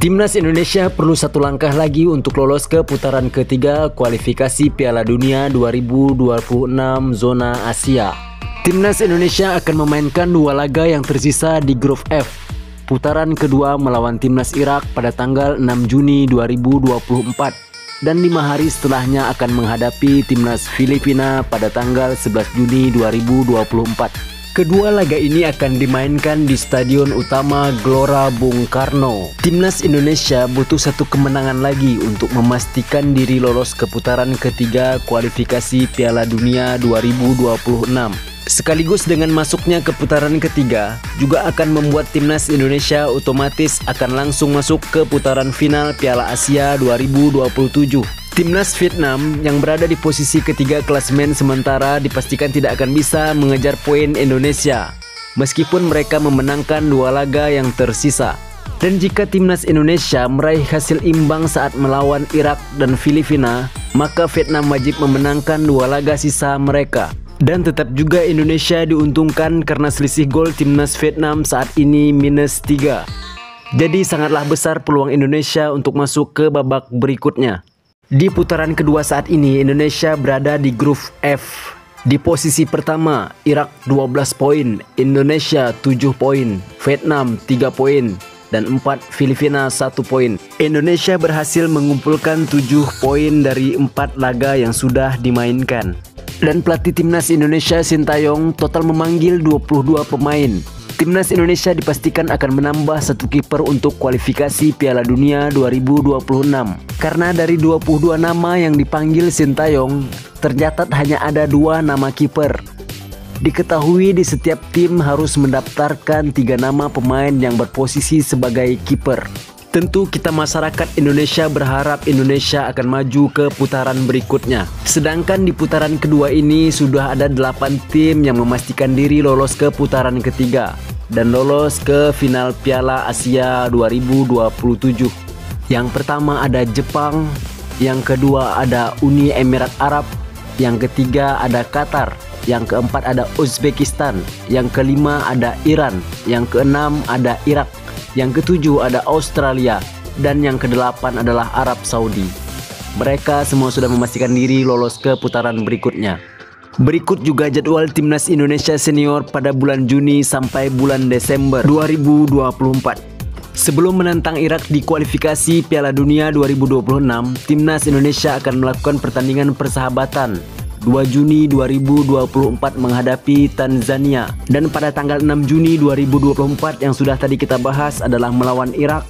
Timnas Indonesia perlu satu langkah lagi untuk lolos ke putaran ketiga kualifikasi Piala Dunia 2026 zona Asia. Timnas Indonesia akan memainkan dua laga yang tersisa di grup F. Putaran kedua melawan Timnas Irak pada tanggal 6 Juni 2024 dan 5 hari setelahnya akan menghadapi Timnas Filipina pada tanggal 11 Juni 2024. Kedua laga ini akan dimainkan di Stadion Utama Gelora Bung Karno. Timnas Indonesia butuh satu kemenangan lagi untuk memastikan diri lolos ke putaran ketiga kualifikasi Piala Dunia 2026. Sekaligus dengan masuknya ke putaran ketiga, juga akan membuat Timnas Indonesia otomatis akan langsung masuk ke putaran final Piala Asia 2027. Timnas Vietnam yang berada di posisi ketiga klasemen sementara dipastikan tidak akan bisa mengejar poin Indonesia, meskipun mereka memenangkan dua laga yang tersisa. Dan jika Timnas Indonesia meraih hasil imbang saat melawan Irak dan Filipina, maka Vietnam wajib memenangkan dua laga sisa mereka. Dan tetap juga Indonesia diuntungkan karena selisih gol Timnas Vietnam saat ini -3. Jadi sangatlah besar peluang Indonesia untuk masuk ke babak berikutnya. Di putaran kedua saat ini Indonesia berada di grup F. Di posisi pertama Irak 12 poin, Indonesia 7 poin, Vietnam 3 poin, dan 4 Filipina 1 poin. Indonesia berhasil mengumpulkan 7 poin dari 4 laga yang sudah dimainkan. Dan pelatih Timnas Indonesia Sintayong total memanggil 22 pemain. Timnas Indonesia dipastikan akan menambah satu kiper untuk kualifikasi Piala Dunia 2026. Karena dari 22 nama yang dipanggil Sintayong, tercatat hanya ada 2 nama kiper. Diketahui di setiap tim harus mendaftarkan 3 nama pemain yang berposisi sebagai kiper. Tentu kita masyarakat Indonesia berharap Indonesia akan maju ke putaran berikutnya. Sedangkan di putaran kedua ini sudah ada 8 tim yang memastikan diri lolos ke putaran ketiga dan lolos ke final Piala Asia 2027. Yang pertama ada Jepang, yang kedua ada Uni Emirat Arab, yang ketiga ada Qatar, yang keempat ada Uzbekistan, yang kelima ada Iran, yang keenam ada Irak, yang ketujuh ada Australia, dan yang kedelapan adalah Arab Saudi. Mereka semua sudah memastikan diri lolos ke putaran berikutnya. Berikut juga jadwal Timnas Indonesia Senior pada bulan Juni sampai bulan Desember 2024. Sebelum menantang Irak di kualifikasi Piala Dunia 2026, Timnas Indonesia akan melakukan pertandingan persahabatan 2 Juni 2024 menghadapi Tanzania. Dan pada tanggal 6 Juni 2024 yang sudah tadi kita bahas adalah melawan Irak.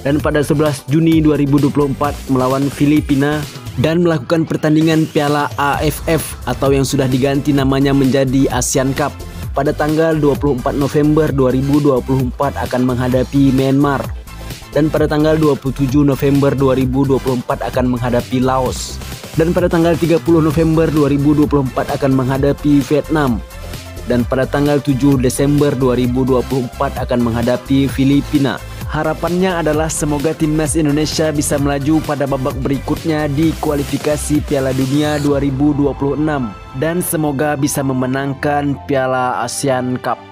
Dan pada 11 Juni 2024 melawan Filipina. Dan melakukan pertandingan Piala AFF atau yang sudah diganti namanya menjadi ASEAN Cup. Pada tanggal 24 November 2024 akan menghadapi Myanmar. Dan pada tanggal 27 November 2024 akan menghadapi Laos. Dan pada tanggal 30 November 2024 akan menghadapi Vietnam. Dan pada tanggal 7 Desember 2024 akan menghadapi Filipina. Harapannya adalah semoga Timnas Indonesia bisa melaju pada babak berikutnya di kualifikasi Piala Dunia 2026. Dan semoga bisa memenangkan Piala ASEAN Cup.